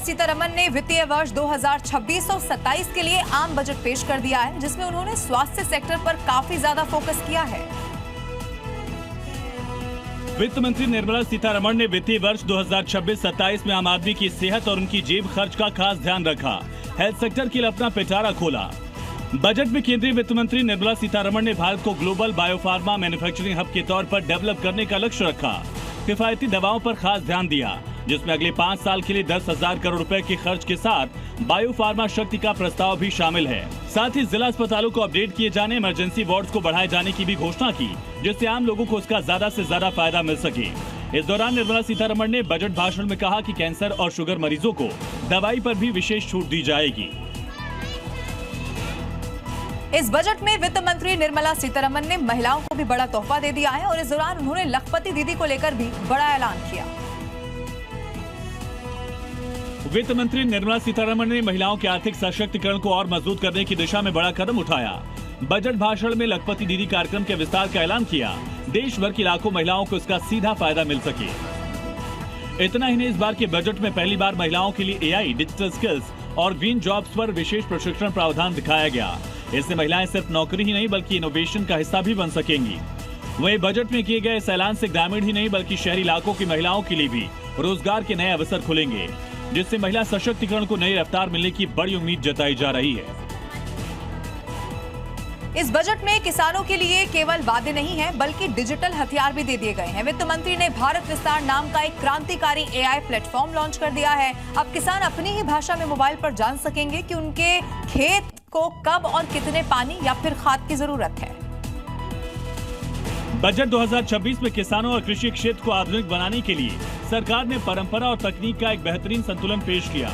सीतारमण ने वित्तीय वर्ष 2026 और 27 के लिए आम बजट पेश कर दिया है, जिसमें उन्होंने स्वास्थ्य सेक्टर पर काफी ज्यादा फोकस किया है। वित्त मंत्री निर्मला सीतारमण ने वित्तीय वर्ष 2026-27 में आम आदमी की सेहत और उनकी जेब खर्च का खास ध्यान रखा। हेल्थ सेक्टर के लिए अपना पिटारा खोला। बजट में केंद्रीय वित्त मंत्री निर्मला सीतारमण ने भारत को ग्लोबल बायोफार्मा मैन्युफैक्चरिंग हब के तौर पर डेवलप करने का लक्ष्य रखा। किफायती दवाओं पर खास ध्यान दिया, जिसमें अगले 5 साल के लिए 10,000 करोड़ रुपए के खर्च के साथ बायोफार्मा शक्ति का प्रस्ताव भी शामिल है। साथ ही जिला अस्पतालों को अपडेट किए जाने, इमरजेंसी वार्ड्स को बढ़ाए जाने की भी घोषणा की, जिससे आम लोगों को उसका ज्यादा से ज्यादा फायदा मिल सके। इस दौरान निर्मला सीतारमण ने बजट भाषण में कहा कि कैंसर और शुगर मरीजों को दवाई पर भी विशेष छूट दी जाएगी। इस बजट में वित्त मंत्री निर्मला सीतारमण ने महिलाओं को भी बड़ा तोहफा दे दिया है और इस दौरान उन्होंने लखपति दीदी को लेकर भी बड़ा ऐलान किया। वित्त मंत्री निर्मला सीतारमण ने महिलाओं के आर्थिक सशक्तिकरण को और मजबूत करने की दिशा में बड़ा कदम उठाया। बजट भाषण में लखपति दीदी कार्यक्रम के विस्तार का ऐलान किया। देश भर की लाखों महिलाओं को इसका सीधा फायदा मिल सके। इतना ही नहीं, इस बार के बजट में पहली बार महिलाओं के लिए एआई, डिजिटल स्किल्स और ग्रीन जॉब्स पर विशेष प्रशिक्षण प्रावधान दिखाया गया। इससे महिलाएं सिर्फ नौकरी ही नहीं बल्कि इनोवेशन का हिस्सा भी बन सकेंगी। वहीं बजट में किए गए इस ऐलान से ग्रामीण ही नहीं बल्कि शहरी इलाकों की महिलाओं के लिए भी रोजगार के नए अवसर खुलेंगे, जिससे महिला सशक्तिकरण को नई रफ्तार मिलने की बड़ी उम्मीद जताई जा रही है। इस बजट में किसानों के लिए केवल वादे नहीं है बल्कि डिजिटल हथियार भी दे दिए गए हैं। वित्त मंत्री ने भारत विस्तार नाम का एक क्रांतिकारी एआई प्लेटफॉर्म लॉन्च कर दिया है। अब किसान अपनी ही भाषा में मोबाइल पर जान सकेंगे कि उनके खेत को कब और कितने पानी या फिर खाद की जरूरत है। बजट 2026 में किसानों और कृषि क्षेत्र को आधुनिक बनाने के लिए सरकार ने परंपरा और तकनीक का एक बेहतरीन संतुलन पेश किया।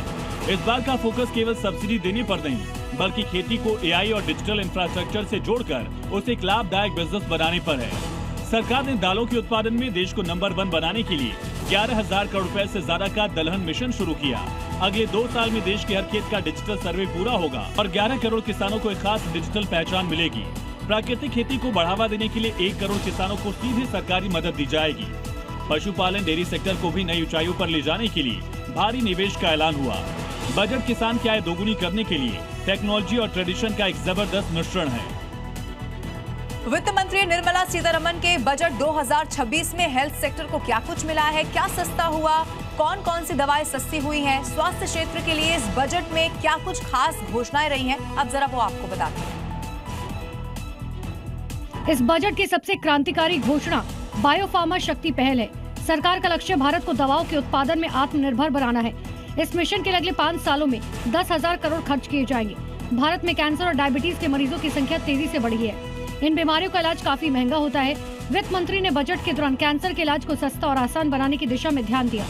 इस बार का फोकस केवल सब्सिडी देने पर नहीं बल्कि खेती को एआई और डिजिटल इंफ्रास्ट्रक्चर से जोड़कर उसे एक लाभदायक बिजनेस बनाने पर है। सरकार ने दालों के उत्पादन में देश को नंबर 1 बनाने के लिए 11,000 करोड़ रुपए से ज्यादा का दलहन मिशन शुरू किया। अगले 2 साल में देश के हर खेत का डिजिटल सर्वे पूरा होगा और 11 करोड़ किसानों को एक खास डिजिटल पहचान मिलेगी। प्राकृतिक खेती को बढ़ावा देने के लिए 1 करोड़ किसानों को सीधे सरकारी मदद दी जाएगी। पशुपालन, डेयरी सेक्टर को भी नई ऊंचाइयों पर ले जाने के लिए भारी निवेश का ऐलान हुआ। बजट किसान की आय दोगुनी करने के लिए टेक्नोलॉजी और ट्रेडिशन का एक जबरदस्त मिश्रण है। वित्त मंत्री निर्मला सीतारमण के बजट 2026 में हेल्थ सेक्टर को क्या कुछ मिला है, क्या सस्ता हुआ, कौन कौन सी दवाएं सस्ती हुई हैं, स्वास्थ्य क्षेत्र के लिए इस बजट में क्या कुछ खास घोषणाएं रही हैं, अब जरा वो आपको बताते हैं। इस बजट की सबसे क्रांतिकारी घोषणा बायोफार्मा शक्ति पहल है। सरकार का लक्ष्य भारत को दवाओं के उत्पादन में आत्मनिर्भर बनाना है। इस मिशन के लिए अगले 5 सालों में 10,000 करोड़ खर्च किए जाएंगे। भारत में कैंसर और डायबिटीज के मरीजों की संख्या तेजी से बढ़ी है। इन बीमारियों का इलाज काफी महंगा होता है। वित्त मंत्री ने बजट के दौरान कैंसर के इलाज को सस्ता और आसान बनाने की दिशा में ध्यान दिया।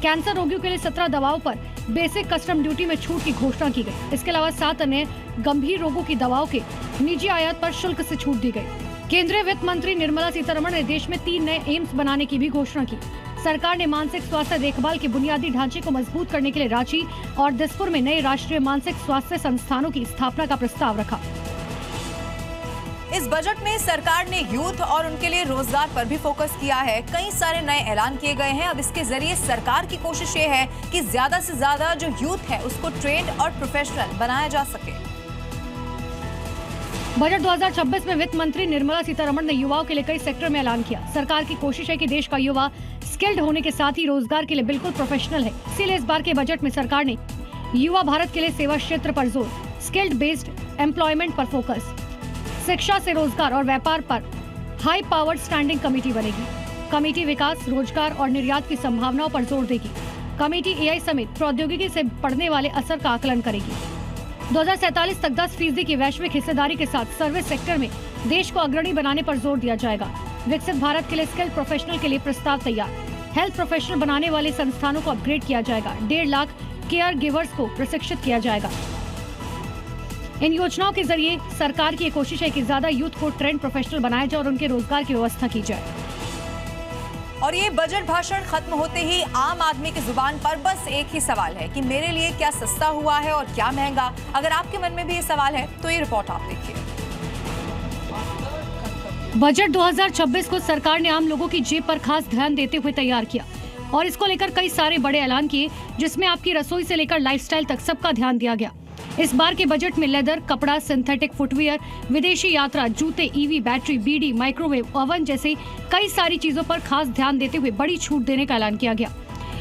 कैंसर रोगियों के लिए 17 दवाओं पर बेसिक कस्टम ड्यूटी में छूट की घोषणा की गई। इसके अलावा 7 अन्य गंभीर रोगों की दवाओं के निजी आयात पर शुल्क से छूट दी गई। केंद्रीय वित्त मंत्री निर्मला सीतारमण ने देश में 3 नए एम्स बनाने की भी घोषणा की। सरकार ने मानसिक स्वास्थ्य देखभाल के बुनियादी ढांचे को मजबूत करने के लिए रांची और दिसपुर में नए राष्ट्रीय मानसिक स्वास्थ्य संस्थानों की स्थापना का प्रस्ताव रखा। इस बजट में सरकार ने यूथ और उनके लिए रोजगार पर भी फोकस किया है। कई सारे नए ऐलान किए गए हैं। अब इसके जरिए सरकार की कोशिश ये है कि ज्यादा से ज्यादा जो यूथ है उसको ट्रेंड और प्रोफेशनल बनाया जा सके। बजट 2026 में वित्त मंत्री निर्मला सीतारमण ने युवाओं के लिए कई सेक्टर में ऐलान किया। सरकार की कोशिश है कि देश का युवा स्किल्ड होने के साथ ही रोजगार के लिए बिल्कुल प्रोफेशनल है। इसीलिए इस बार के बजट में सरकार ने युवा भारत के लिए सेवा क्षेत्र पर जोर, स्किल्ड बेस्ड एम्प्लॉयमेंट पर फोकस, शिक्षा से रोजगार और व्यापार पर हाई पावर्ड स्टैंडिंग कमेटी बनेगी। कमेटी विकास, रोजगार और निर्यात की संभावनाओं पर जोर देगी। कमेटी एआई समेत प्रौद्योगिकी से पड़ने वाले असर का आकलन करेगी। 2047 तक 10% की वैश्विक हिस्सेदारी के साथ सर्विस सेक्टर में देश को अग्रणी बनाने पर जोर दिया जाएगा। विकसित भारत के लिए स्किल्ड प्रोफेशनल के लिए प्रस्ताव तैयार। हेल्थ प्रोफेशनल बनाने वाले संस्थानों को अपग्रेड किया जाएगा। 1.5 लाख केयर गिवर्स को प्रशिक्षित किया जाएगा। इन योजनाओं के जरिए सरकार की कोशिश है कि ज्यादा यूथ को ट्रेंड प्रोफेशनल बनाया जाए और उनके रोजगार की व्यवस्था की जाए। और ये बजट भाषण खत्म होते ही आम आदमी की जुबान पर बस एक ही सवाल है कि मेरे लिए क्या सस्ता हुआ है और क्या महंगा। अगर आपके मन में भी ये सवाल है तो ये रिपोर्ट आप देखिए। बजट 2026 को सरकार ने आम लोगों की जेब पर खास ध्यान देते हुए तैयार किया। और इसको लेकर कई सारे बड़े ऐलान किए, जिसमें आपकी रसोई से लेकर लाइफस्टाइल तक सबका ध्यान दिया गया। इस बार के बजट में लेदर, कपड़ा, सिंथेटिक फुटवियर, विदेशी यात्रा, जूते, ईवी, बैटरी, बीडी, माइक्रोवेव, ओवन जैसे कई सारी चीजों पर खास ध्यान देते हुए बड़ी छूट देने का ऐलान किया गया।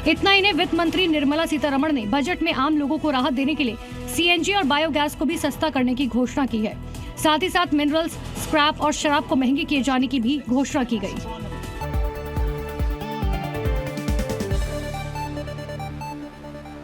इतना ही नहीं, वित्त मंत्री निर्मला सीतारमण ने बजट में आम लोगों को राहत देने के लिए सीएनजी और बायोगैस को भी सस्ता करने की घोषणा की है। साथ ही साथ मिनरल्स, स्क्रैप और शराब को महंगी किए जाने की भी घोषणा की गई।